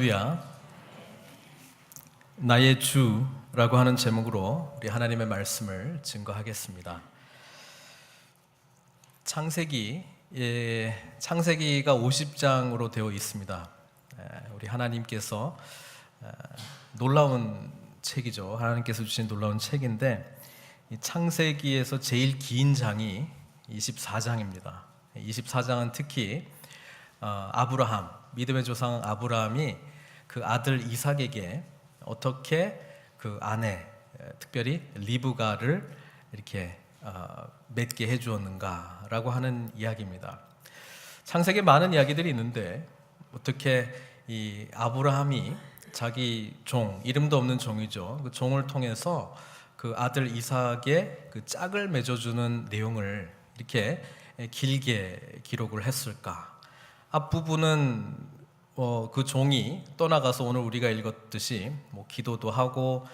할렐루야. 나의 주라고 하는 제목으로 우리 하나님의 말씀을 증거하겠습니다. 창세기가 50장으로 되어 있습니다. 우리 하나님께서 놀라운 책이죠. 하나님께서 주신 놀라운 책인데, 이 창세기에서 제일 긴 장이 24장입니다. 24장은 특히 아브라함, 믿음의 조상 아브라함이 그 아들 이삭에게 어떻게 그 아내, 특별히 리브가를 이렇게 맺게 해주었는가라고 하는 이야기입니다. 창세기에 많은 이야기들이 있는데, 어떻게 이 아브라함이 자기 종, 이름도 없는 종이죠, 그 종을 통해서 그 아들 이삭의 그 짝을 맺어주는 내용을 이렇게 길게 기록을 했을까? 앞부분은 그 종이 떠나가서 오늘 우리가 읽었듯이 기도도 하고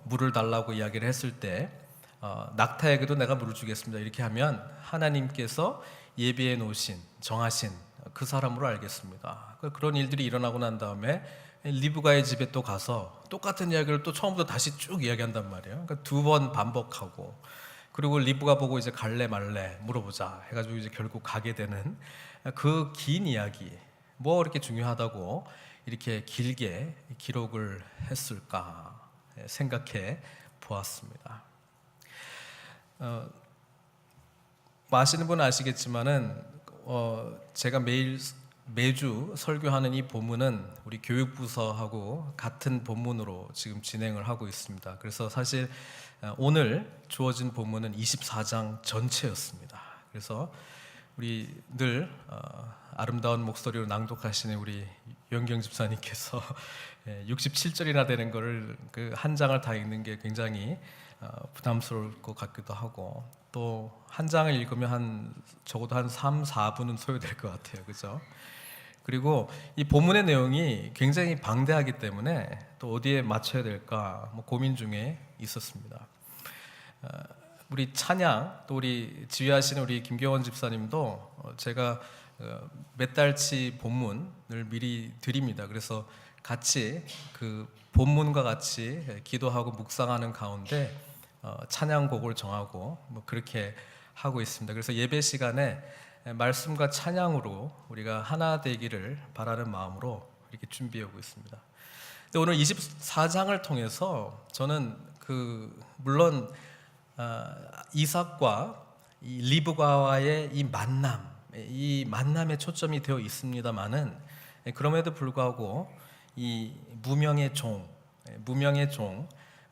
물을 달라고 이야기를 했을 때 낙타에게도 내가 물을 주겠습니다 이렇게 하면 하나님께서 예비해 놓으신, 정하신 그 사람으로 알겠습니다. 그런 일들이 일어나고 난 다음에 리브가의 집에 또 가서 똑같은 이야기를 또 처음부터 다시 쭉 이야기한단 말이에요. 그러니까 2번 반복하고, 그리고 리브가 보고 이제 갈래 말래 물어보자 해가지고 이제 결국 가게 되는 그 긴 이야기, 이렇게 중요하다고 이렇게 길게 기록을 했을까 생각해 보았습니다. 아시는 분은 아시겠지만은 제가 매주 설교하는 이 본문은 우리 교육부서하고 같은 본문으로 지금 진행을 하고 있습니다. 그래서 사실 오늘 주어진 본문은 24장 전체였습니다. 그래서 우리 늘 아름다운 목소리로 낭독하시는 우리 유영경 집사님께서 67절이나 되는 거를 그 한 장을 다 읽는 게 굉장히 부담스러울 것 같기도 하고, 또 한 장을 읽으면 적어도 한 3, 4분은 소요될 것 같아요. 그죠? 그리고 이 본문의 내용이 굉장히 방대하기 때문에 또 어디에 맞춰야 될까 고민 중에 있었습니다. 우리 찬양, 또 우리 지휘하시는 우리 김경원 집사님도 제가 몇 달치 본문을 미리 드립니다. 그래서 같이 그 본문과 같이 기도하고 묵상하는 가운데 찬양곡을 정하고 그렇게 하고 있습니다. 그래서 예배 시간에 말씀과 찬양으로 우리가 하나 되기를 바라는 마음으로 이렇게 준비해 오고 있습니다. 근데 오늘 24장을 통해서 저는 물론 이삭과 이 리브가와의 이 만남에 초점이 되어 있습니다만은, 그럼에도 불구하고 이 무명의 종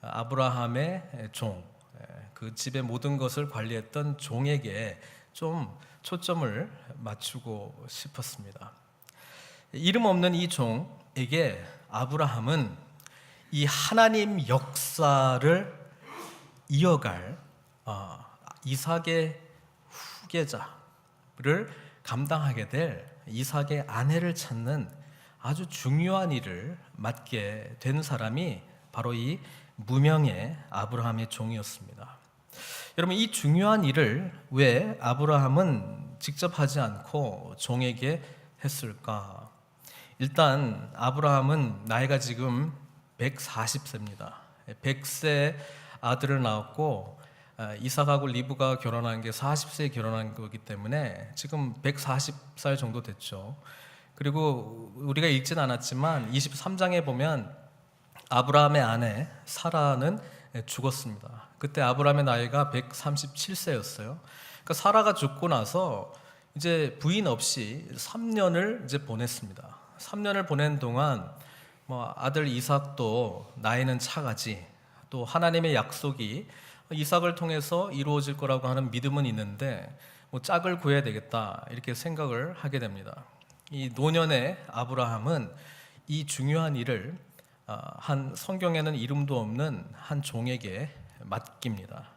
아브라함의 종, 그 집의 모든 것을 관리했던 종에게 좀 초점을 맞추고 싶었습니다. 이름 없는 이 종에게 아브라함은 이 하나님 역사를 이어갈 이삭의 후계자를 감당하게 될 이삭의 아내를 찾는 아주 중요한 일을 맡게 된 사람이 바로 이 무명의 아브라함의 종이었습니다. 여러분, 이 중요한 일을 왜 아브라함은 직접 하지 않고 종에게 했을까? 일단 아브라함은 나이가 지금 140세입니다. 100세 아들을 낳았고, 이삭하고 리브가 결혼한 게 40세에 결혼한 거기 때문에 지금 140살 정도 됐죠. 그리고 우리가 읽진 않았지만 23장에 보면 아브라함의 아내 사라는 죽었습니다. 그때 아브라함의 나이가 137세였어요. 그러니까 사라가 죽고 나서 이제 부인 없이 3년을 이제 보냈습니다. 3년을 보낸 동안 아들 이삭도 나이는 차가지, 또 하나님의 약속이 이삭을 통해서 이루어질 거라고 하는 믿음은 있는데 짝을 구해야 되겠다 이렇게 생각을 하게 됩니다. 이 노년의 아브라함은 이 중요한 일을 한 성경에는 이름도 없는 한 종에게 맡깁니다.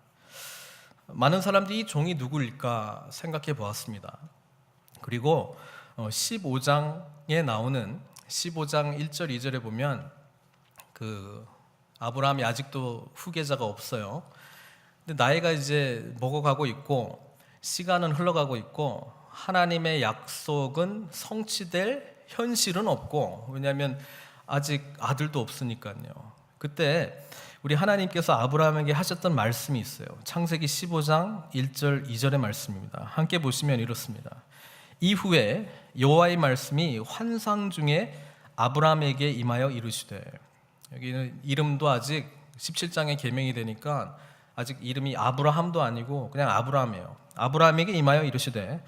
많은 사람들이 이 종이 누구일까 생각해 보았습니다. 그리고 15장에 나오는 15장 1절 2절에 보면 아브라함이 아직도 후계자가 없어요. 근데 나이가 이제 먹어가고 있고 시간은 흘러가고 있고 하나님의 약속은 성취될 현실은 없고, 왜냐하면 아직 아들도 없으니까요. 그때 우리 하나님께서 아브라함에게 하셨던 말씀이 있어요. 창세기 15장 1절 2절의 말씀입니다. 함께 보시면 이렇습니다. 이후에 여호와의 말씀이 환상 중에 아브라함에게 임하여 이르시되, 여기는 이름도 아직 17장에 계명이 되니까 아직 이름이 아브라함도 아니고 그냥 아브라함이에요. 아브라함에게 임하여 이르시되,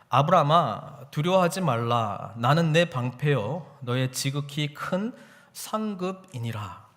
아브라함아 두려워하지 말라. 나는 내 방패요 너의 지극히 큰 상급이니라.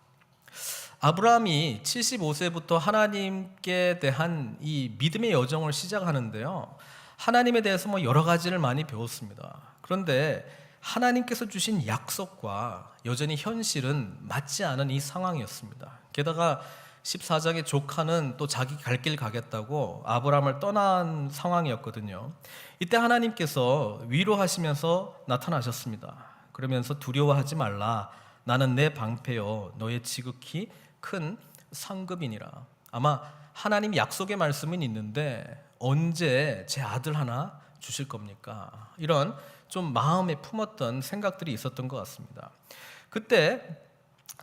아브라함이 75세부터 하나님께 대한 이 믿음의 여정을 시작하는데요, 하나님에 대해서 여러 가지를 많이 배웠습니다. 그런데 하나님께서 주신 약속과 여전히 현실은 맞지 않은 이 상황이었습니다. 게다가 14장의 조카는 또 자기 갈 길 가겠다고 아브라함을 떠난 상황이었거든요. 이때 하나님께서 위로하시면서 나타나셨습니다. 그러면서 두려워하지 말라. 나는 내 방패요 너의 지극히 큰 상급이니라. 아마 하나님 약속의 말씀은 있는데 언제 제 아들 하나 주실 겁니까? 이런 좀 마음에 품었던 생각들이 있었던 것 같습니다. 그때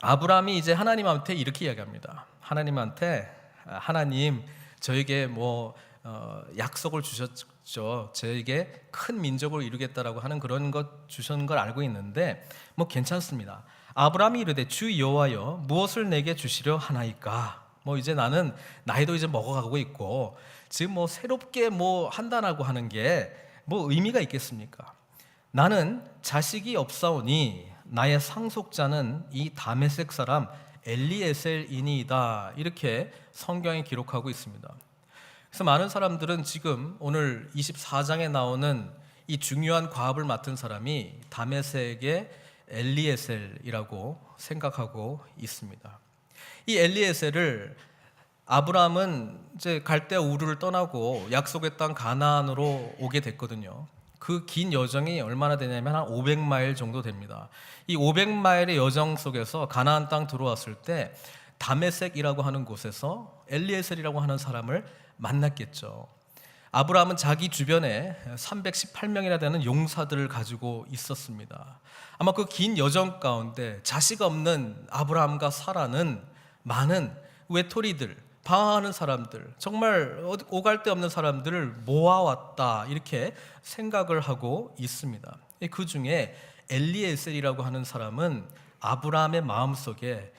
아브라함이 이제 하나님한테 이렇게 이야기합니다. 하나님한테, 하나님 저에게 약속을 주셨죠. 저에게 큰 민족을 이루겠다라고 하는 그런 것 주신 걸 알고 있는데 괜찮습니다. 아브라함이 이르되 주 여호와여 무엇을 내게 주시려 하나이까? 이제 나는 나이도 이제 먹어가고 있고 지금 새롭게 한다라고 하는 게 의미가 있겠습니까? 나는 자식이 없사오니 나의 상속자는 이 다메섹 사람 엘리에셀이니이다. 이렇게 성경에 기록하고 있습니다. 그래서 많은 사람들은 지금 오늘 24장에 나오는 이 중요한 과업을 맡은 사람이 다메섹의 엘리에셀이라고 생각하고 있습니다. 이 엘리에셀을 아브라함은 이제 갈대아 우르를 떠나고 약속의 땅 가나안으로 오게 됐거든요. 그 긴 여정이 얼마나 되냐면 한 500마일 정도 됩니다. 이 500마일의 여정 속에서 가나안 땅 들어왔을 때 다메섹이라고 하는 곳에서 엘리에셀이라고 하는 사람을 만났겠죠. 아브라함은 자기 주변에 318명이나 되는 용사들을 가지고 있었습니다. 아마 그 긴 여정 가운데 자식 없는 아브라함과 사라는 많은 외톨이들, 방황하는 사람들, 정말 오갈 데 없는 사람들을 모아왔다 이렇게 생각을 하고 있습니다. 그 중에 엘리에셀이라고 하는 사람은 아브라함의 마음속에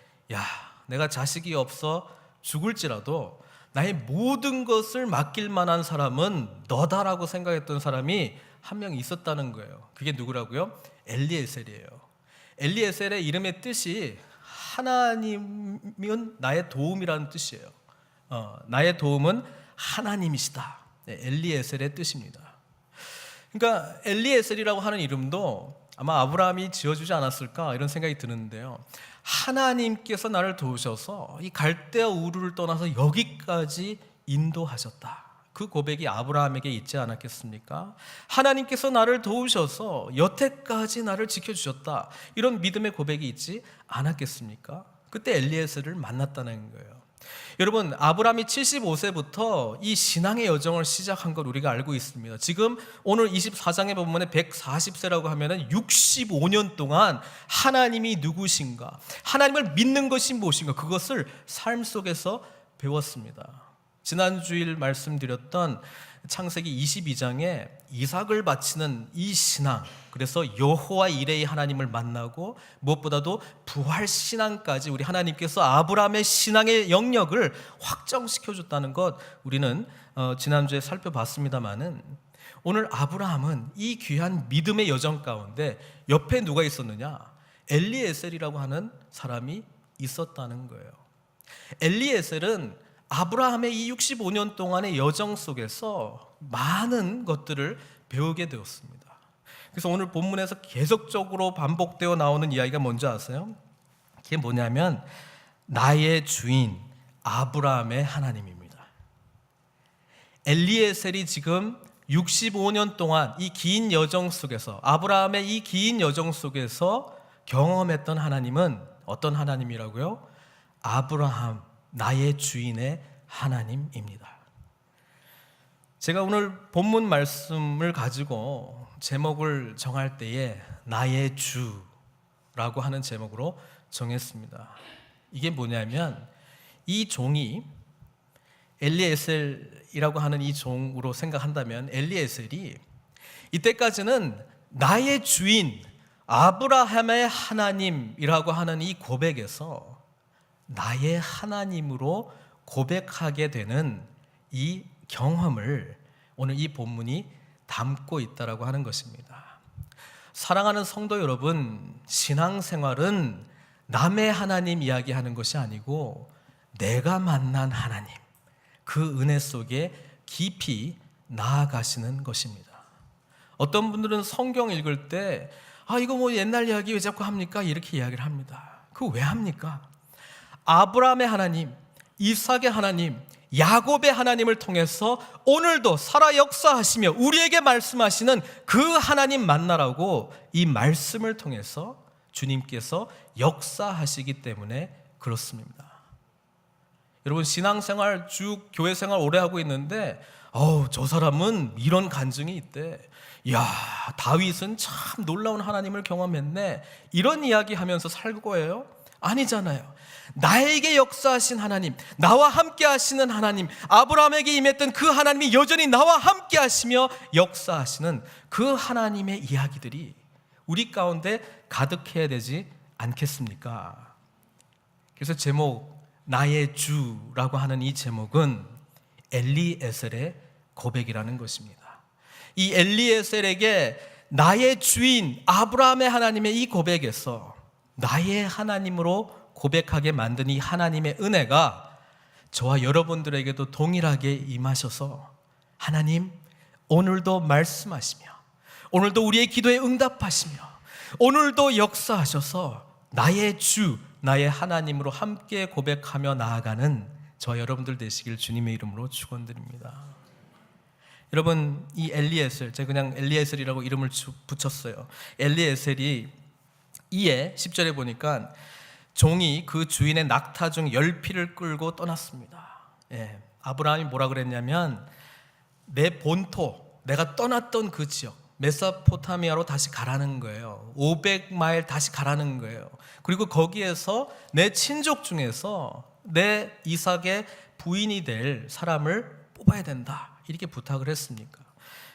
내가 자식이 없어 죽을지라도 나의 모든 것을 맡길 만한 사람은 너다라고 생각했던 사람이 한 명 있었다는 거예요. 그게 누구라고요? 엘리에셀이에요. 엘리에셀의 이름의 뜻이 하나님은 나의 도움이라는 뜻이에요. 나의 도움은 하나님이시다. 엘리에셀의 뜻입니다. 그러니까 엘리에셀이라고 하는 이름도 아마 아브라함이 지어주지 않았을까 이런 생각이 드는데요. 하나님께서 나를 도우셔서 이 갈대아 우르를 떠나서 여기까지 인도하셨다. 그 고백이 아브라함에게 있지 않았겠습니까? 하나님께서 나를 도우셔서 여태까지 나를 지켜주셨다. 이런 믿음의 고백이 있지 않았겠습니까? 그때 엘리에셀을 만났다는 거예요. 여러분, 아브라함이 75세부터 이 신앙의 여정을 시작한 걸 우리가 알고 있습니다. 지금 오늘 24장에 보면 140세라고 하면 65년 동안 하나님이 누구신가, 하나님을 믿는 것이 무엇인가, 그것을 삶 속에서 배웠습니다. 지난주일 말씀드렸던 창세기 22장에 이삭을 바치는 이 신앙, 그래서 여호와 이레의 하나님을 만나고 무엇보다도 부활 신앙까지 우리 하나님께서 아브라함의 신앙의 영역을 확정시켜줬다는 것 우리는 지난주에 살펴봤습니다마는 오늘 아브라함은 이 귀한 믿음의 여정 가운데 옆에 누가 있었느냐? 엘리에셀이라고 하는 사람이 있었다는 거예요. 엘리에셀은 아브라함의 이 65년 동안의 여정 속에서 많은 것들을 배우게 되었습니다. 그래서 오늘 본문에서 계속적으로 반복되어 나오는 이야기가 뭔지 아세요? 그게 뭐냐면 나의 주인 아브라함의 하나님입니다. 엘리에셀이 지금 65년 동안 이 긴 여정 속에서, 아브라함의 이 긴 여정 속에서 경험했던 하나님은 어떤 하나님이라고요? 아브라함, 나의 주인의 하나님입니다. 65년 동안 이 긴 여정 속에서 아브라함의 이 긴 여정 속에서 경험했던 하나님은 어떤 하나님이라고요? 아브라함, 나의 주인의 하나님입니다. 65년 동안 이 긴 여정 속에서 아브라함의 이 긴 여정 속에서 경험했던 하나님은 어떤 하나님이라고요? 아브라함, 나의 주인의 하나님입니다. 제가 오늘 본문 말씀을 가지고 제목을 정할 때에 나의 주라고 하는 제목으로 정했습니다. 이게 뭐냐면 이 종이 엘리에셀이라고 하는 이 종으로 생각한다면 엘리에셀이 이때까지는 나의 주인 아브라함의 하나님이라고 하는 이 고백에서 나의 하나님으로 고백하게 되는 이 경험을 오늘 이 본문이 담고 있다라고 하는 것입니다. 사랑하는 성도 여러분, 신앙생활은 남의 하나님 이야기하는 것이 아니고 내가 만난 하나님, 그 은혜 속에 깊이 나아가시는 것입니다. 어떤 분들은 성경 읽을 때 이거 뭐 옛날 이야기 왜 자꾸 합니까? 이렇게 이야기를 합니다. 그거 왜 합니까? 아브라함의 하나님, 이삭의 하나님, 야곱의 하나님을 통해서 오늘도 살아 역사하시며 우리에게 말씀하시는 그 하나님 만나라고 이 말씀을 통해서 주님께서 역사하시기 때문에 그렇습니다. 여러분, 신앙생활 쭉 교회생활 오래 하고 있는데 저 사람은 이런 간증이 있대. 야, 다윗은 참 놀라운 하나님을 경험했네. 이런 이야기 하면서 살 거예요? 아니잖아요. 나에게 역사하신 하나님, 나와 함께 하시는 하나님, 아브라함에게 임했던 그 하나님이 여전히 나와 함께 하시며 역사하시는 그 하나님의 이야기들이 우리 가운데 가득해야 되지 않겠습니까? 그래서 제목 나의 주라고 하는 이 제목은 엘리에셀의 고백이라는 것입니다. 이 엘리에셀에게 나의 주인 아브라함의 하나님의 이 고백에서 나의 하나님으로 고백하게 만든 이 하나님의 은혜가 저와 여러분들에게도 동일하게 임하셔서 하나님 오늘도 말씀하시며 오늘도 우리의 기도에 응답하시며 오늘도 역사하셔서 나의 주 나의 하나님으로 함께 고백하며 나아가는 저와 여러분들 되시길 주님의 이름으로 축원드립니다. 여러분, 이 엘리에셀, 제가 그냥 엘리에셀이라고 이름을 붙였어요. 엘리에셀이 이에 10절에 보니까 종이 그 주인의 낙타 중 10피를 끌고 떠났습니다. 아브라함이 뭐라 그랬냐면 내 본토, 내가 떠났던 그 지역 메소포타미아로 다시 가라는 거예요. 500마일 다시 가라는 거예요. 그리고 거기에서 내 친족 중에서 내 이삭의 부인이 될 사람을 뽑아야 된다, 이렇게 부탁을 했습니까?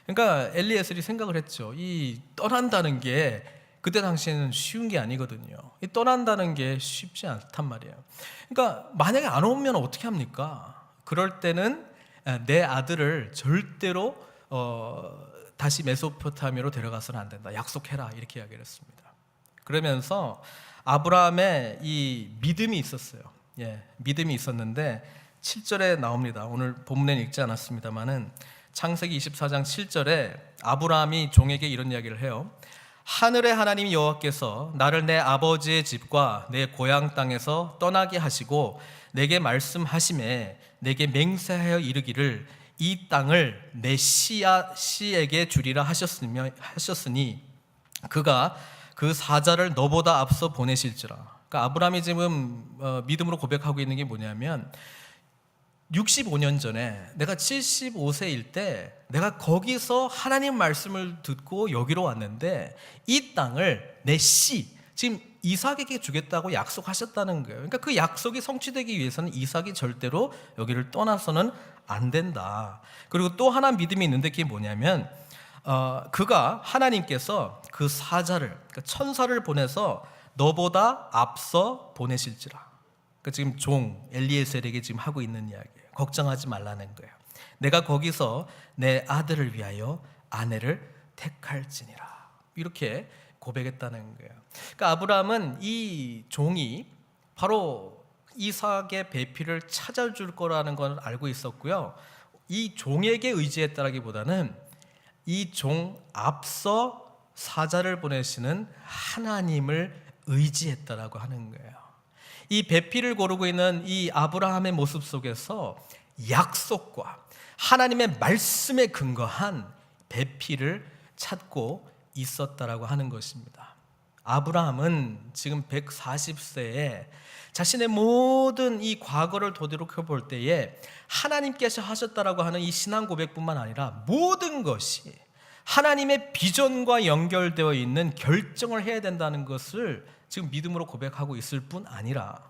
그러니까 엘리에셀이 생각을 했죠. 이 떠난다는 게 그때 당시에는 쉬운 게 아니거든요. 이 떠난다는 게 쉽지 않단 말이에요. 그러니까 만약에 안 오면 어떻게 합니까? 그럴 때는 내 아들을 절대로 다시 메소포타미아로 데려가서는 안 된다, 약속해라, 이렇게 이야기를 했습니다. 그러면서 아브라함의 이 믿음이 있었어요. 믿음이 있었는데 7절에 나옵니다. 오늘 본문에는 읽지 않았습니다만은 창세기 24장 7절에 아브라함이 종에게 이런 이야기를 해요. 하늘의 하나님 여호와께서 나를 내 아버지의 집과 내 고향 땅에서 떠나게 하시고 내게 말씀하시매 내게 맹세하여 이르기를 이 땅을 내 씨에게 주리라 하셨으니 그가 그 사자를 너보다 앞서 보내실지라. 그러니까 아브라함이 지금 믿음으로 고백하고 있는 게 뭐냐면 65년 전에 내가 75세일 때 내가 거기서 하나님 말씀을 듣고 여기로 왔는데 이 땅을 내 씨, 지금 이삭에게 주겠다고 약속하셨다는 거예요. 그러니까 그 약속이 성취되기 위해서는 이삭이 절대로 여기를 떠나서는 안 된다. 그리고 또 하나 믿음이 있는데 그게 뭐냐면 그가 하나님께서 그 사자를, 그러니까 천사를 보내서 너보다 앞서 보내실지라. 그러니까 지금 종 엘리에셀에게 지금 하고 있는 이야기예요. 걱정하지 말라는 거예요. 내가 거기서 내 아들을 위하여 아내를 택할지니라, 이렇게 고백했다는 거예요. 그러니까 아브라함은 이 종이 바로 이삭의 배필을 찾아줄 거라는 걸 알고 있었고요. 이 종에게 의지했다라기보다는 이 종 앞서 사자를 보내시는 하나님을 의지했다라고 하는 거예요. 이 배필을 고르고 있는 이 아브라함의 모습 속에서 약속과 하나님의 말씀에 근거한 배필을 찾고 있었다라고 하는 것입니다. 아브라함은 지금 140세에 자신의 모든 이 과거를 되돌이켜 볼 때에 하나님께서 하셨다라고 하는 이 신앙 고백뿐만 아니라 모든 것이 하나님의 비전과 연결되어 있는 결정을 해야 된다는 것을 지금 믿음으로 고백하고 있을 뿐 아니라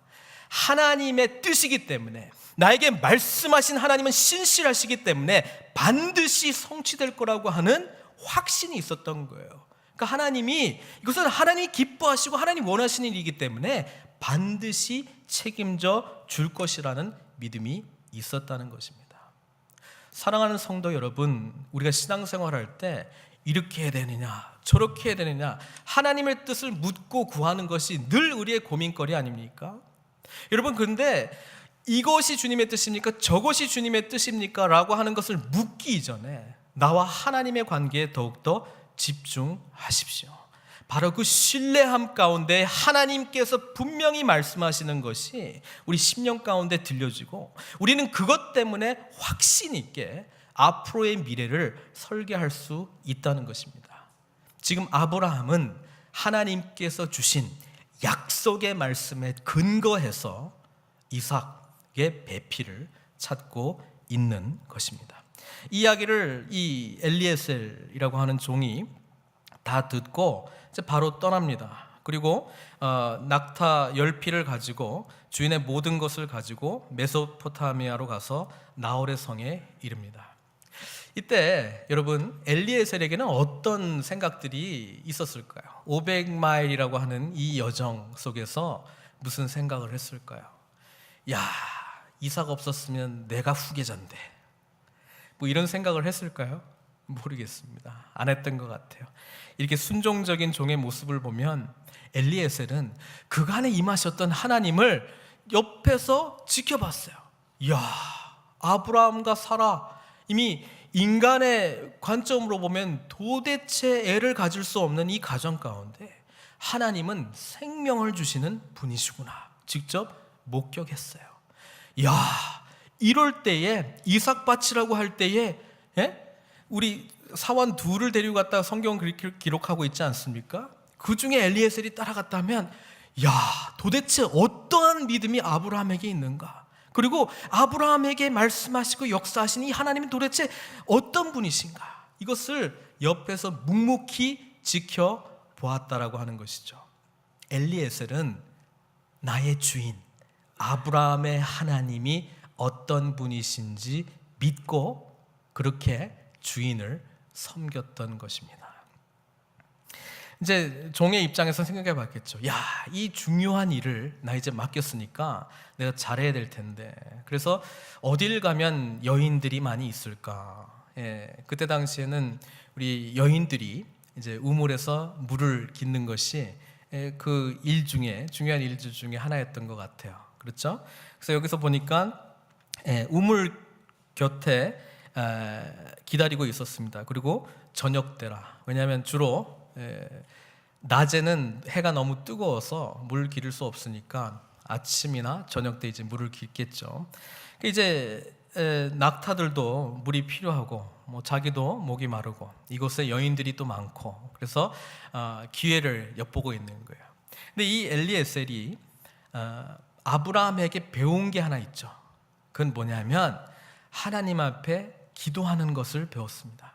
하나님의 뜻이기 때문에, 나에게 말씀하신 하나님은 신실하시기 때문에 반드시 성취될 거라고 하는 확신이 있었던 거예요. 그러니까 하나님이, 이것은 하나님이 기뻐하시고 하나님 원하시는 일이기 때문에 반드시 책임져 줄 것이라는 믿음이 있었다는 것입니다. 사랑하는 성도 여러분, 우리가 신앙생활할 때 이렇게 해야 되느냐 저렇게 해야 되느냐 하나님의 뜻을 묻고 구하는 것이 늘 우리의 고민거리 아닙니까? 여러분, 그런데 이것이 주님의 뜻입니까? 저것이 주님의 뜻입니까? 라고 하는 것을 묻기 이전에 나와 하나님의 관계에 더욱더 집중하십시오. 바로 그 신뢰함 가운데 하나님께서 분명히 말씀하시는 것이 우리 심령 가운데 들려지고, 우리는 그것 때문에 확신 있게 앞으로의 미래를 설계할 수 있다는 것입니다. 지금 아브라함은 하나님께서 주신 약속의 말씀에 근거해서 이삭의 배필을 찾고 있는 것입니다. 이 이야기를 이 엘리에셀이라고 하는 종이 다 듣고 이제 바로 떠납니다. 그리고 낙타 10필을 가지고 주인의 모든 것을 가지고 메소포타미아로 가서 나홀의 성에 이릅니다. 이때 여러분, 엘리에셀에게는 어떤 생각들이 있었을까요? 500마일이라고 하는 이 여정 속에서 무슨 생각을 했을까요? 야, 이삭 없었으면 내가 후계자인데, 뭐 이런 생각을 했을까요? 모르겠습니다. 안 했던 것 같아요. 이렇게 순종적인 종의 모습을 보면 엘리에셀은 그간에 임하셨던 하나님을 옆에서 지켜봤어요. 이야, 아브라함과 사라, 이미 인간의 관점으로 보면 도대체 애를 가질 수 없는 이 가정 가운데 하나님은 생명을 주시는 분이시구나 직접 목격했어요. 이야, 이럴 때에 이삭밭이라고 할 때에 우리 사원 둘을 데리고 갔다가 성경은 그렇게 기록하고 있지 않습니까? 그 중에 엘리에셀이 따라갔다면, 야, 도대체 어떠한 믿음이 아브라함에게 있는가? 그리고 아브라함에게 말씀하시고 역사하신 이 하나님은 도대체 어떤 분이신가? 이것을 옆에서 묵묵히 지켜보았다라고 하는 것이죠. 엘리에셀은 나의 주인 아브라함의 하나님이 어떤 분이신지 믿고 그렇게 주인을 섬겼던 것입니다. 이제 종의 입장에서 생각해 봤겠죠. 야, 이 중요한 일을 나 이제 맡겼으니까 내가 잘해야 될 텐데, 그래서 어딜 가면 여인들이 많이 있을까? 그때 당시에는 우리 여인들이 이제 우물에서 물을 깃는 것이 그 일 중에 중요한 일들 중에 하나였던 것 같아요. 그렇죠? 그래서 여기서 보니까 우물 곁에 기다리고 있었습니다. 그리고 저녁 때라. 왜냐하면 주로 낮에는 해가 너무 뜨거워서 물 기를 수 없으니까 아침이나 저녁 때 이제 물을 깃겠죠. 이제 낙타들도 물이 필요하고, 뭐 자기도 목이 마르고, 이곳에 여인들이 또 많고, 그래서 기회를 엿보고 있는 거예요. 근데 이 엘리에셀이 아브라함에게 배운 게 하나 있죠. 그건 뭐냐면 하나님 앞에 기도하는 것을 배웠습니다.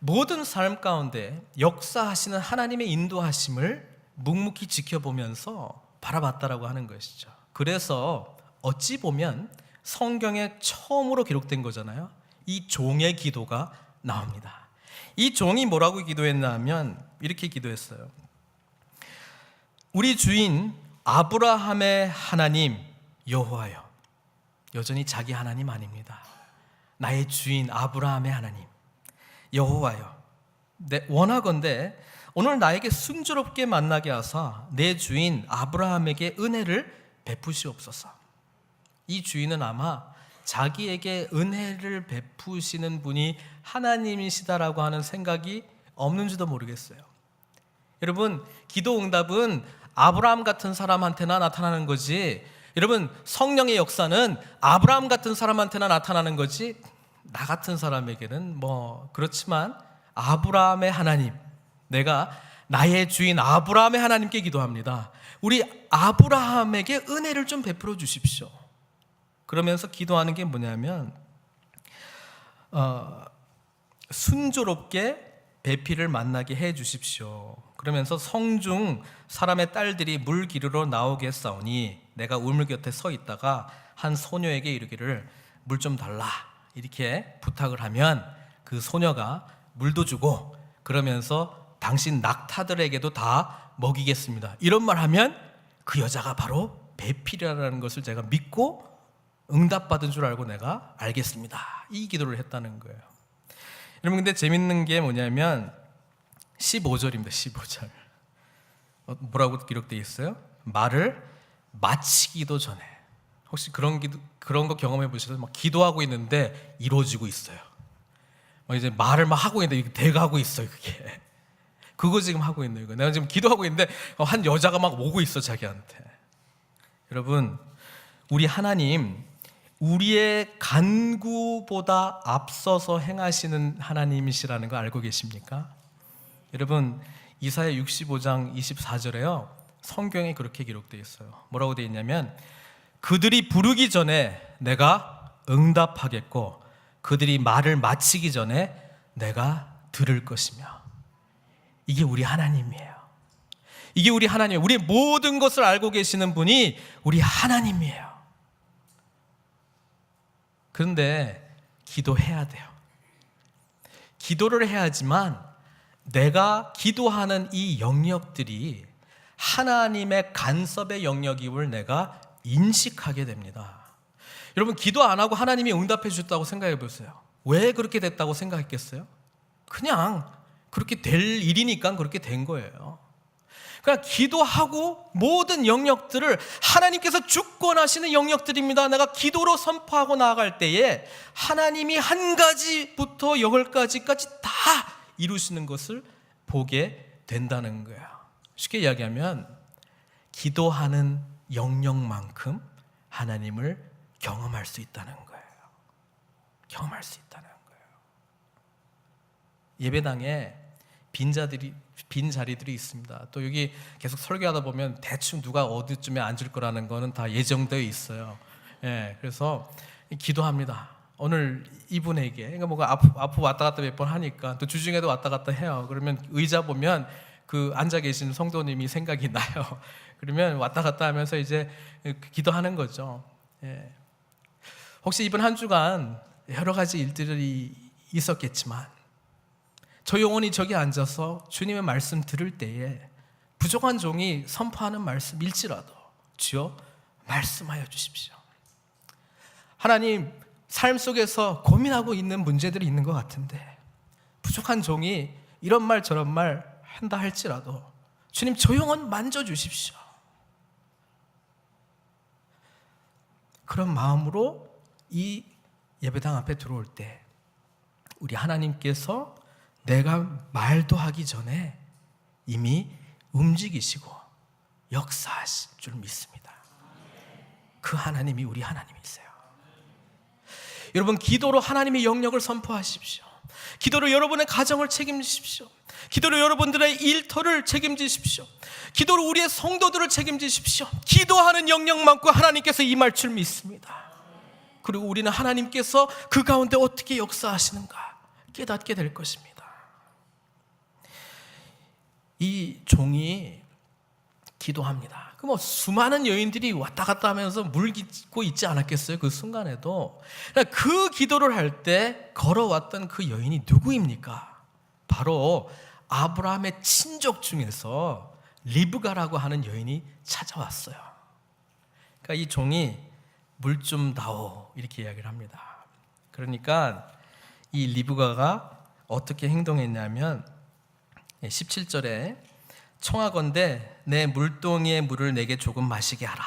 모든 삶 가운데 역사하시는 하나님의 인도하심을 묵묵히 지켜보면서 바라봤다라고 하는 것이죠. 그래서 어찌 보면 성경에 처음으로 기록된 거잖아요. 이 종의 기도가 나옵니다. 이 종이 뭐라고 기도했냐면 이렇게 기도했어요. 우리 주인 아브라함의 하나님 여호와여. 여전히 자기 하나님 아닙니다. 나의 주인 아브라함의 하나님 여호와여, 원하건대 오늘 나에게 순조롭게 만나게 하사 내 주인 아브라함에게 은혜를 베푸시옵소서. 이 주인은 아마 자기에게 은혜를 베푸시는 분이 하나님이시다라고 하는 생각이 없는지도 모르겠어요. 여러분, 기도 응답은 아브라함 같은 사람한테나 나타나는 거지, 여러분, 성령의 역사는 아브라함 같은 사람한테나 나타나는 거지 나 같은 사람에게는 뭐 그렇지만 아브라함의 하나님, 내가 나의 주인 아브라함의 하나님께 기도합니다. 우리 아브라함에게 은혜를 좀 베풀어 주십시오. 그러면서 기도하는 게 뭐냐면 순조롭게 배필을 만나게 해 주십시오. 그러면서 성중 사람의 딸들이 물 기르러 나오겠사오니 내가 우물 곁에 서 있다가 한 소녀에게 이르기를 물 좀 달라 이렇게 부탁을 하면 그 소녀가 물도 주고 그러면서 당신 낙타들에게도 다 먹이겠습니다. 이런 말 하면 그 여자가 바로 배필이라는 것을 제가 믿고 응답받은 줄 알고 내가 알겠습니다. 이 기도를 했다는 거예요. 여러분, 근데 재밌는 게 뭐냐면 15절입니다. 15절 뭐라고 기록되어 있어요? 말을 마치기도 전에. 혹시 그런 거 경험해 보시면 막 기도하고 있는데 이루어지고 있어요. 막 이제 말을 막 하고 있는데 이게 돼가고 있어요. 그거 지금 하고 있는 거예요. 내가 지금 기도하고 있는데 한 여자가 막 오고 있어 자기한테. 여러분, 우리 하나님 우리의 간구보다 앞서서 행하시는 하나님이시라는 거 알고 계십니까? 여러분, 이사야 65장 24절에요 성경에 그렇게 기록되어 있어요. 뭐라고 되어 있냐면 그들이 부르기 전에 내가 응답하겠고 그들이 말을 마치기 전에 내가 들을 것이며. 이게 우리 하나님이에요. 이게 우리 하나님이에요. 우리의 모든 것을 알고 계시는 분이 우리 하나님이에요. 그런데 기도해야 돼요. 기도를 해야지만 내가 기도하는 이 영역들이 하나님의 간섭의 영역임을 내가 인식하게 됩니다. 여러분, 기도 안 하고 하나님이 응답해 주셨다고 생각해 보세요. 왜 그렇게 됐다고 생각했겠어요? 그냥 그렇게 될 일이니까 그렇게 된 거예요. 그냥 기도하고 모든 영역들을 하나님께서 주권하시는 영역들입니다. 내가 기도로 선포하고 나아갈 때에 하나님이 한 가지부터 10가지까지 다 이루시는 것을 보게 된다는 거예요. 쉽게 이야기하면 기도하는 영역만큼 하나님을 경험할 수 있다는 거예요. 경험할 수 있다는 거예요. 예배당에 빈 자리들이 있습니다. 또 여기 계속 설교하다 보면 대충 누가 어디쯤에 앉을 거라는 거는 다 예정되어 있어요. 그래서 기도합니다. 오늘 이분에게, 그러니까 뭐가 앞으로 왔다 갔다 몇 번 하니까 또 주중에도 왔다 갔다 해요. 그러면 의자 보면 그 앉아 계신 성도님이 생각이 나요. 그러면 왔다 갔다 하면서 이제 기도하는 거죠. 혹시 이번 한 주간 여러 가지 일들이 있었겠지만 조용히 저기 앉아서 주님의 말씀 들을 때에 부족한 종이 선포하는 말씀일지라도 주여 말씀하여 주십시오. 하나님, 삶 속에서 고민하고 있는 문제들이 있는 것 같은데 부족한 종이 이런 말 저런 말 한다 할지라도 주님 조용한 만져주십시오. 그런 마음으로 이 예배당 앞에 들어올 때 우리 하나님께서 내가 말도 하기 전에 이미 움직이시고 역사하실 줄 믿습니다. 그 하나님이 우리 하나님이세요. 여러분, 기도로 하나님의 영역을 선포하십시오. 기도로 여러분의 가정을 책임지십시오. 기도로 여러분들의 일터를 책임지십시오. 기도로 우리의 성도들을 책임지십시오. 기도하는 영역만큼 하나님께서 임할 줄 믿습니다. 그리고 우리는 하나님께서 그 가운데 어떻게 역사하시는가 깨닫게 될 것입니다. 이 종이 기도합니다. 그 수많은 여인들이 왔다 갔다 하면서 물깃고 있지 않았겠어요? 그 순간에도. 그 기도를 할 때 걸어왔던 그 여인이 누구입니까? 바로 아브라함의 친족 중에서 리브가라고 하는 여인이 찾아왔어요. 그러니까 이 종이 물 좀 다오 이렇게 이야기를 합니다. 그러니까 이 리브가가 어떻게 행동했냐면 17절에 청하건대 내 물동이의 물을 내게 조금 마시게 하라.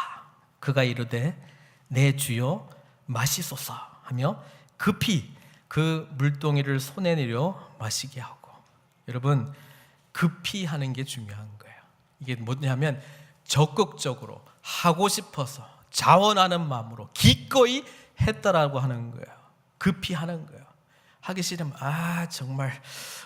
그가 이르되 내 주여 마시소서 하며 급히 그 물동이를 손에 내려 마시게 하고. 여러분, 급히 하는 게 중요한 거예요. 이게 뭐냐면 적극적으로 하고 싶어서 자원하는 마음으로 기꺼이 했다라고 하는 거예요. 급히 하는 거예요. 하기 싫으면 정말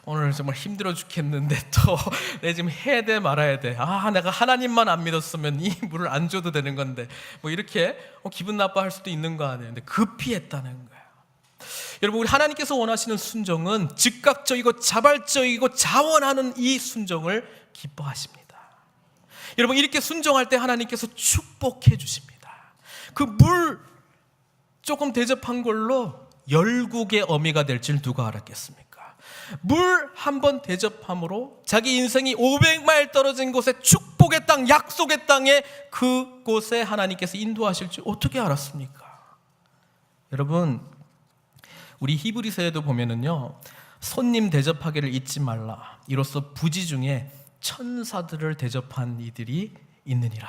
오늘 정말 힘들어 죽겠는데 또 내가 지금 해야 돼 말아야 돼. 내가 하나님만 안 믿었으면 이 물을 안 줘도 되는 건데 뭐 이렇게 기분 나빠할 수도 있는 거 아니에요. 근데 급히 했다는 거예요. 여러분, 우리 하나님께서 원하시는 순종은 즉각적이고 자발적이고 자원하는 이 순종을 기뻐하십니다. 여러분, 이렇게 순종할 때 하나님께서 축복해 주십니다. 그 물 조금 대접한 걸로 열국의 어미가 될 줄 누가 알았겠습니까? 물 한 번 대접함으로 자기 인생이 500마일 떨어진 곳에 축복의 땅, 약속의 땅에 그곳에 하나님께서 인도하실 줄 어떻게 알았습니까? 여러분, 우리 히브리서에도 보면은요, 손님 대접하기를 잊지 말라. 이로써 부지 중에 천사들을 대접한 이들이 있느니라.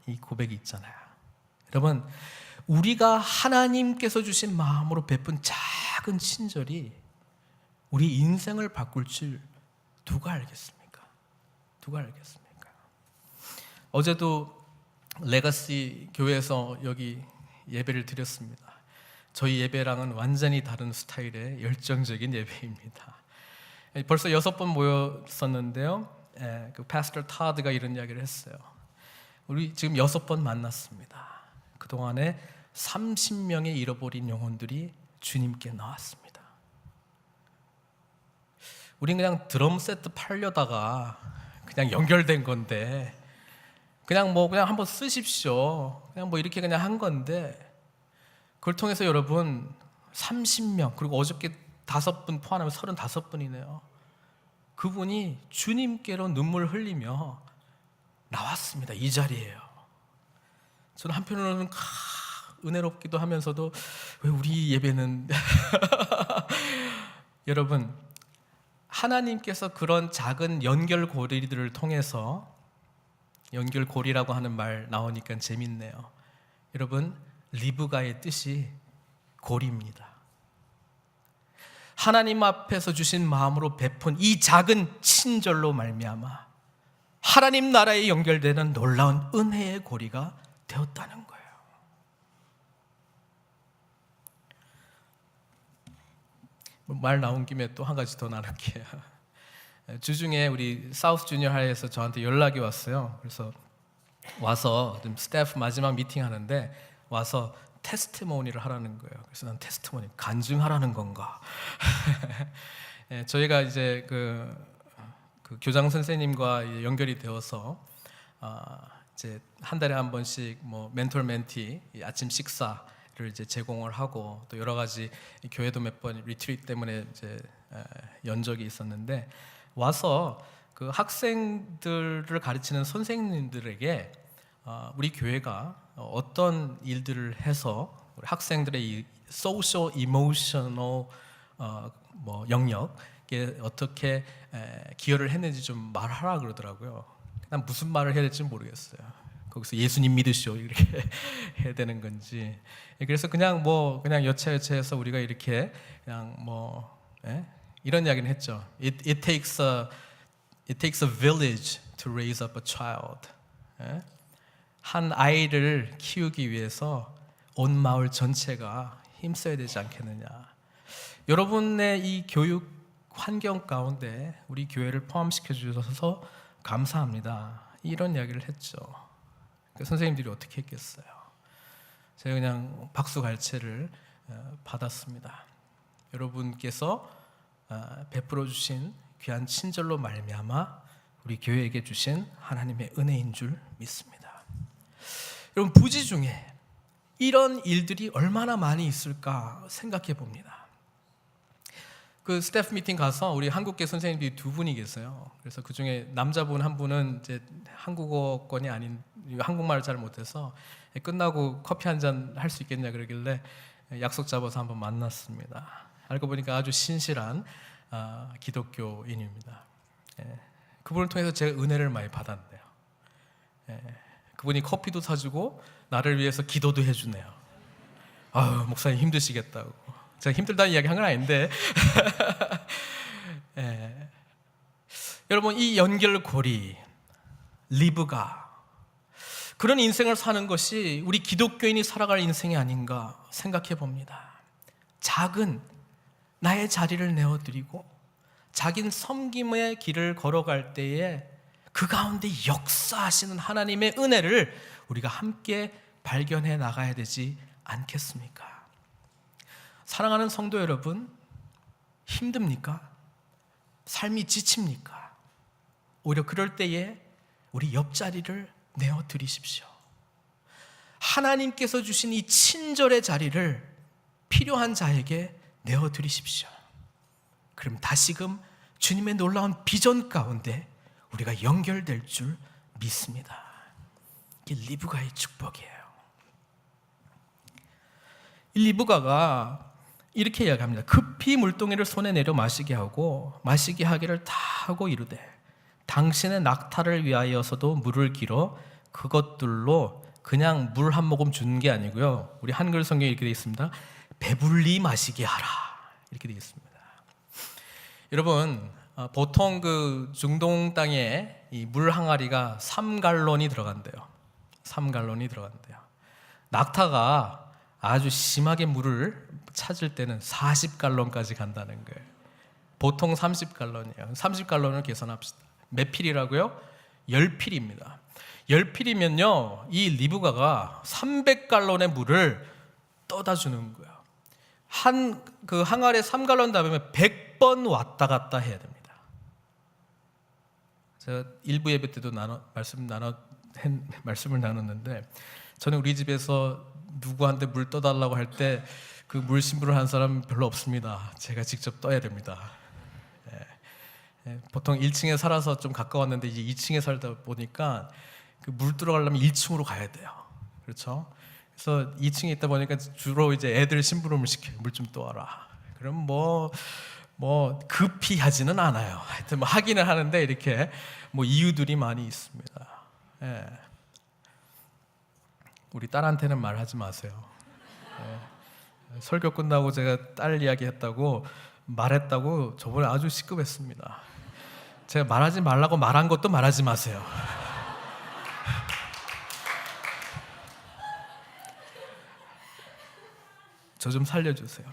이 고백이 있잖아요. 여러분, 우리가 하나님께서 주신 마음으로 베푼 작은 친절이 우리 인생을 바꿀 줄 누가 알겠습니까? 누가 알겠습니까? 어제도 레가시 교회에서 여기 예배를 드렸습니다. 저희 예배랑은 완전히 다른 스타일의 열정적인 예배입니다. 벌써 6번 모였었는데요, 그 파스터 타드가 이런 이야기를 했어요. 우리 지금 6번 만났습니다. 그동안에 30명의 잃어버린 영혼들이 주님께 나왔습니다. 우린 그냥 드럼 세트 팔려다가 그냥 연결된 건데 그냥 한번 쓰십시오. 그냥 이렇게 그냥 한 건데 그걸 통해서 여러분 30명, 그리고 어저께 5분 포함하면 35분이네요. 그분이 주님께로 눈물 흘리며 나왔습니다. 이 자리에요. 저는 한편으로는 은혜롭기도 하면서도 왜 우리 예배는 여러분, 하나님께서 그런 작은 연결고리들을 통해서, 연결고리라고 하는 말 나오니까 재밌네요. 여러분, 리브가의 뜻이 고리입니다. 하나님 앞에서 주신 마음으로 베푼 이 작은 친절로 말미암아 하나님 나라에 연결되는 놀라운 은혜의 고리가 되었다는 거예요. 말 나온 김에 또 한 가지 더 나눌게요. 주중에 우리 사우스 주니어 하이에서 저한테 연락이 왔어요. 그래서 와서 좀 스태프 마지막 미팅 하는데 와서 테스티모니를 하라는 거예요. 그래서 난 테스티모니 간증하라는 건가? 저희가 이제 그 교장 선생님과 연결이 되어서 이제 한 달에 한 번씩 멘토 멘티 아침 식사를 이제 제공을 하고 또 여러 가지 교회도 몇 번 리트리트 때문에 이제 연적이 있었는데 와서 그 학생들을 가르치는 선생님들에게 우리 교회가 어떤 일들을 해서 우리 학생들의 이 소셜 이모셔널 영역에 어떻게 기여를 했는지 좀 말하라 그러더라고요. 난 무슨 말을 해야 될지 모르겠어요. 거기서 예수님 믿으시오 이렇게 해야 되는 건지. 그래서 그냥 여차여차해서 우리가 이렇게 그냥 이런 이야기는 했죠. It takes a village to raise up a child. 한 아이를 키우기 위해서 온 마을 전체가 힘써야 되지 않겠느냐. 여러분의 이 교육 환경 가운데 우리 교회를 포함시켜 주셔서 감사합니다. 이런 이야기를 했죠. 선생님들이 어떻게 했겠어요? 제가 그냥 박수갈채를 받았습니다. 여러분께서 베풀어 주신 귀한 친절로 말미암아 우리 교회에게 주신 하나님의 은혜인 줄 믿습니다. 여러분, 부지 중에 이런 일들이 얼마나 많이 있을까 생각해 봅니다. 그 스태프 미팅 가서 우리 한국계 선생님들이 2분이 계세요. 그래서 그 중에 남자분 한 분은 이제 한국어권이 아닌 한국말을 잘 못해서 끝나고 커피 한 잔 할 수 있겠냐 그러길래 약속 잡아서 한번 만났습니다. 알고 보니까 아주 신실한 기독교인입니다. 그분을 통해서 제가 은혜를 많이 받았네요. 그분이 커피도 사주고 나를 위해서 기도도 해주네요. 목사님 힘드시겠다고. 제가 힘들다는 이야기 한 건 아닌데 여러분, 이 연결고리 리브가 그런 인생을 사는 것이 우리 기독교인이 살아갈 인생이 아닌가 생각해 봅니다. 작은 나의 자리를 내어드리고 자긴 섬김의 길을 걸어갈 때에 그 가운데 역사하시는 하나님의 은혜를 우리가 함께 발견해 나가야 되지 않겠습니까? 사랑하는 성도 여러분, 힘듭니까? 삶이 지칩니까? 오히려 그럴 때에 우리 옆자리를 내어드리십시오. 하나님께서 주신 이 친절의 자리를 필요한 자에게 내어드리십시오. 그럼 다시금 주님의 놀라운 비전 가운데 우리가 연결될 줄 믿습니다. 이게 리브가의 축복이에요. 이 리브가가 이렇게 이야기합니다. 급히 물동이를 손에 내려 마시게 하고 마시게 하기를 다 하고 이르되 당신의 낙타를 위하여서도 물을 길어 그것들로 그냥 물 한 모금 주는 게 아니고요. 우리 한글 성경에 이렇게 되어 있습니다. 배불리 마시게 하라. 이렇게 되어 있습니다. 여러분, 보통 그 중동 땅에 이 물 항아리가 3갈론이 들어간대요. 3갈론이 들어간대요. 낙타가 아주 심하게 물을 찾을 때는 40갈론까지 간다는 거예요. 보통 30갈론이에요. 30갈론을 계산합시다. 몇 필이라고요? 10필입니다. 10필이면요, 이 리브가가 300갈론의 물을 떠다 주는 거예요. 그 항아리에 3갈론 담으면 100번 왔다 갔다 해야 됩니다. 제가 일부 예배 때도 말씀을 나눴는데, 저는 우리 집에서 누구한테 물 떠달라고 할 때 그 물 신부를 한 사람 별로 없습니다. 제가 직접 떠야 됩니다. 보통 1층에 살아서 좀 가까웠는데 이제 2층에 살다 보니까 그 물 들어가려면 1층으로 가야 돼요. 그렇죠? 그래서 2층에 있다 보니까 주로 이제 애들 심부름을 시켜요. 물 좀 떠와라. 그럼 뭐 급히 하지는 않아요. 하여튼 뭐 하기는 하는데 이렇게 뭐 이유들이 많이 있습니다. 우리 딸한테는 말하지 마세요. 설교 끝나고 제가 딸 이야기했다고 말했다고 저번에 아주 시급했습니다. 제가 말하지 말라고 말한 것도 말하지 마세요. 저 좀 살려주세요.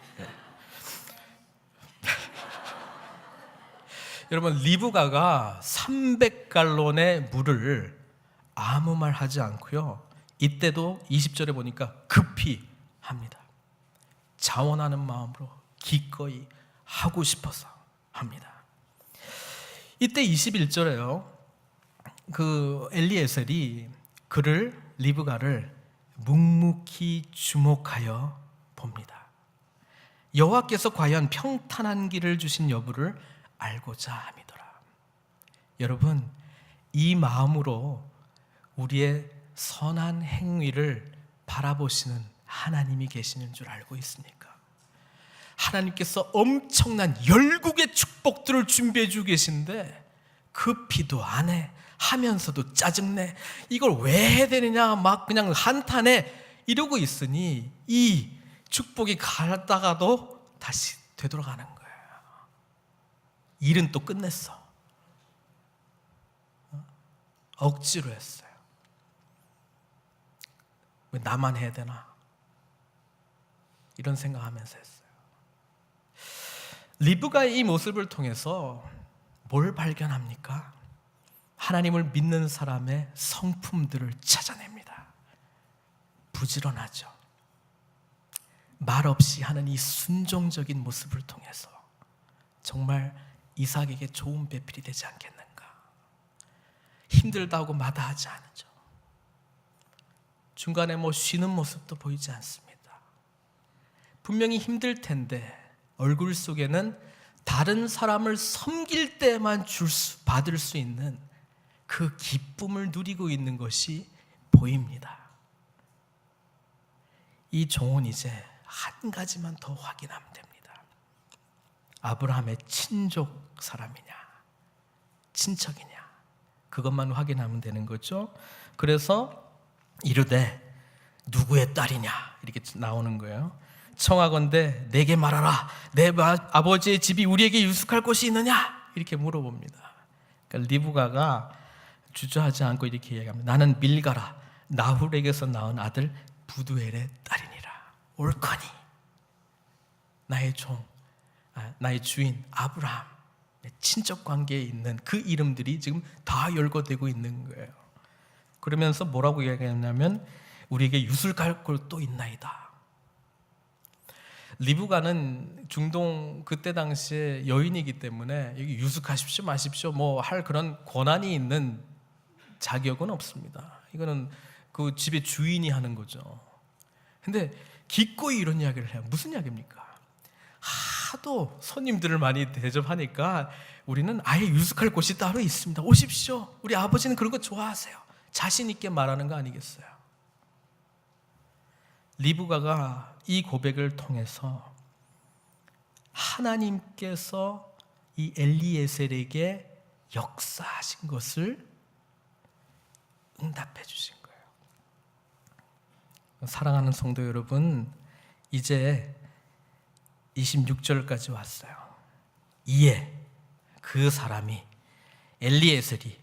여러분, 리브가가 300갈론의 물을 아무 말 하지 않고요, 이때도 20절에 보니까 급히 합니다. 자원하는 마음으로 기꺼이 하고 싶어서 합니다. 이때 21절에요, 그 엘리에셀이 리브가를 묵묵히 주목하여 봅니다. 여호와께서 과연 평탄한 길을 주신 여부를 알고자 함이더라. 여러분, 이 마음으로 우리의 선한 행위를 바라보시는 하나님이 계시는 줄 알고 있습니까? 하나님께서 엄청난 열국의 축복들을 준비해 주고 계신데 급히도 안 해, 하면서도 짜증내, 이걸 왜 해야 되느냐 막 그냥 한탄해 이러고 있으니 이 축복이 가다가도 다시 되돌아가는 거예요. 일은 또 끝냈어. 억지로 했어요. 왜 나만 해야 되나? 이런 생각하면서 했어요. 리브가의 이 모습을 통해서 뭘 발견합니까? 하나님을 믿는 사람의 성품들을 찾아냅니다. 부지런하죠. 말 없이 하는 이 순종적인 모습을 통해서 정말 이삭에게 좋은 배필이 되지 않겠는가? 힘들다고 마다하지 않죠. 중간에 쉬는 모습도 보이지 않습니다. 분명히 힘들 텐데 얼굴 속에는 다른 사람을 섬길 때만 받을 수 있는 그 기쁨을 누리고 있는 것이 보입니다. 이 종은 이제 한 가지만 더 확인하면 됩니다. 아브라함의 친족 사람이냐, 친척이냐, 그것만 확인하면 되는 거죠. 그래서 이르되 누구의 딸이냐 이렇게 나오는 거예요. 청하건대 내게 말하라. 내 아버지의 집이 우리에게 유숙할 곳이 있느냐 이렇게 물어봅니다. 그러니까 리브가가 주저하지 않고 이렇게 얘기합니다. 나는 밀가라 나훌에게서 낳은 아들 부두엘의 딸이니라. 옳거니 나의 종 나의 주인 아브라함, 친척 관계에 있는 그 이름들이 지금 다 열거되고 있는 거예요. 그러면서 뭐라고 이야기하냐면 우리에게 유술 갈 곳 또 있나이다. 리브가는 중동 그때 당시에 여인이기 때문에 여기 유숙하십시오 마십시오 뭐 할 그런 권한이 있는 자격은 없습니다. 이거는 그 집의 주인이 하는 거죠. 근데 기꺼이 이런 이야기를 해요. 무슨 이야기입니까? 하도 손님들을 많이 대접하니까 우리는 아예 유숙할 곳이 따로 있습니다. 오십시오. 우리 아버지는 그런 거 좋아하세요. 자신 있게 말하는 거 아니겠어요? 리브가가 이 고백을 통해서 하나님께서 이 엘리에셀에게 역사하신 것을 응답해 주신 거예요. 사랑하는 성도 여러분, 이제 26절까지 왔어요. 이에 그 사람이 엘리에셀이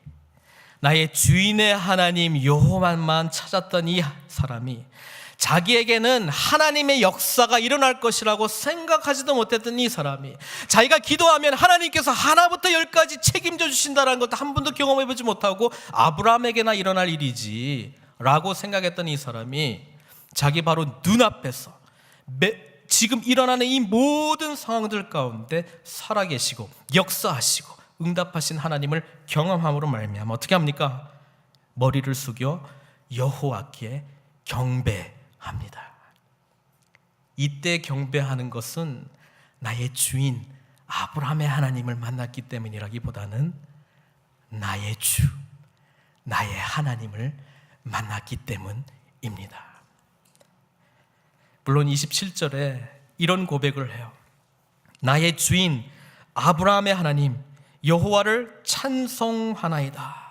나의 주인의 하나님 여호와만 찾았던 이 사람이 자기에게는 하나님의 역사가 일어날 것이라고 생각하지도 못했던 이 사람이 자기가 기도하면 하나님께서 하나부터 열까지 책임져 주신다는 것도 한 번도 경험해보지 못하고 아브라함에게나 일어날 일이지 라고 생각했던 이 사람이 자기 바로 눈앞에서 지금 일어나는 이 모든 상황들 가운데 살아계시고 역사하시고 응답하신 하나님을 경험함으로 말미암아 어떻게 합니까? 머리를 숙여 여호와께 경배합니다. 이때 경배하는 것은 나의 주인 아브라함의 하나님을 만났기 때문이라기보다는 나의 주, 나의 하나님을 만났기 때문입니다. 물론 27절에 이런 고백을 해요. 나의 주인 아브라함의 하나님 여호와를 찬송하나이다.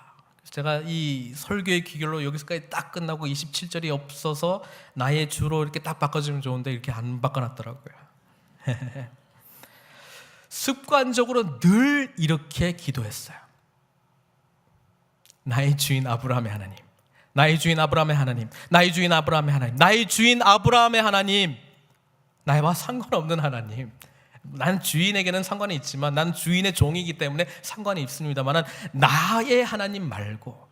제가 이 설교의 귀결로 여기서까지 딱 끝나고 27절이 없어서 나의 주로 이렇게 딱 바꿔주면 좋은데 이렇게 안 바꿔놨더라고요. 습관적으로 늘 이렇게 기도했어요. 나의 주인 아브라함의 하나님, 나의 주인 아브라함의 하나님, 나의 주인 아브라함의 하나님, 나의 주인 아브라함의 하나님, 나와 상관없는 하나님. 난 주인에게는 상관이 있지만 난 주인의 종이기 때문에 상관이 있습니다만 나의 하나님 말고,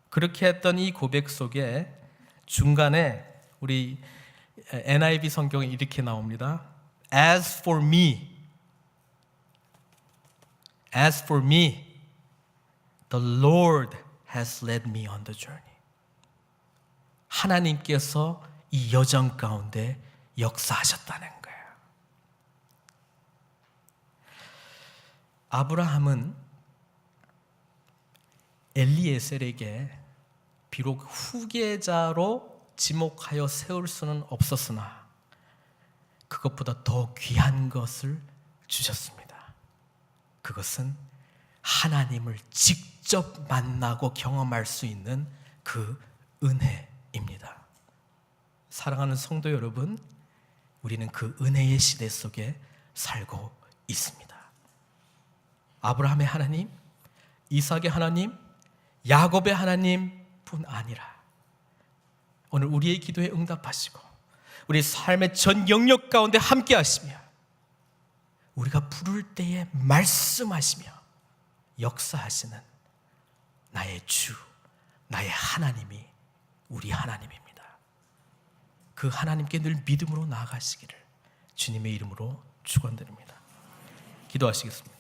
그렇게 했던 이 고백 속에 중간에 우리 NIV 성경에 이렇게 나옵니다. As for me, the Lord has led me on the journey. 하나님께서 이 여정 가운데 역사하셨다는 거예요. 아브라함은 엘리에셀에게 비록 후계자로 지목하여 세울 수는 없었으나 그것보다 더 귀한 것을 주셨습니다. 그것은 하나님을 직접 만나고 경험할 수 있는 그 은혜입니다. 사랑하는 성도 여러분, 우리는 그 은혜의 시대 속에 살고 있습니다. 아브라함의 하나님, 이삭의 하나님, 야곱의 하나님뿐 아니라 오늘 우리의 기도에 응답하시고 우리 삶의 전 영역 가운데 함께 하시며 우리가 부를 때에 말씀하시며 역사하시는 나의 주, 나의 하나님이 우리 하나님입니다. 그 하나님께 늘 믿음으로 나아가시기를 주님의 이름으로 축원드립니다. 기도하시겠습니다.